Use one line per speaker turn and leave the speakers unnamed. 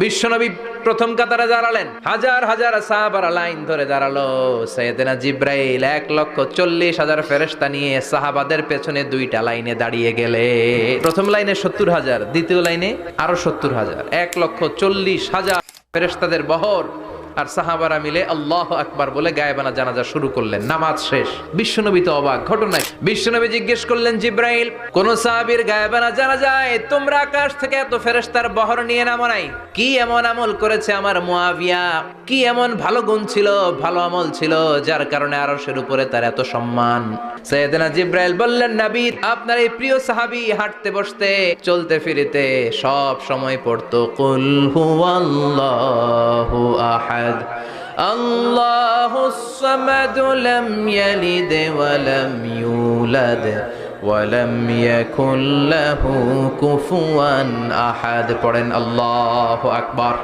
বিশ্বনবী প্রথম কাতারে দাঁড়ালেন, হাজার হাজার সাহাবারা লাইন ধরে দাঁড়ালো। সাইয়েদনা জিব্রাইল 1,40,000 ফেরেশতা নিয়ে সাহাবাদের পেছনে 2টা লাইনে দাঁড়িয়ে গেলে। প্রথম লাইনে 70,000, দ্বিতীয় লাইনে আরো 70,000, 1,40,000 ফেরেশতাদের বহর। আর সাহাবারা মিলে আল্লাহু আকবার বলে গায়েবানা জানাজা শুরু করলেন। নামাজ শেষ। বিশ্বনবী তো অবাক ঘটনায়। বিশ্বনবী জিজ্ঞেস করলেন, জিব্রাইল, কোন সাহাবীর গায়েবানা জানাজায় তোমরা আকাশ থেকে এত ফেরেশতার বহর নিয়ে নামো নাই? কি এমন আমল করেছে আমার মুয়াবিয়া? কি এমন ভালো গুণ ছিল, ভালো আমল ছিল, যার কারণে আরশের উপরে তার এত সম্মান? সাইয়েদনা জিব্রাইল বললেন, নবী, আপনার এই প্রিয় সাহাবী হাঁটতে বসতে চলতে ফিরিতে সব সময় পড়তো কুল হুয়াল্লাহু আহাদ, আল্লাহুস সামাদ, লাম ইয়ালিদ ওয়া লাম ইউলাদ ওয়া লাম ইয়াকুল লাহু কুফুয়ান আহাদ। পড়েন আল্লাহু আকবার।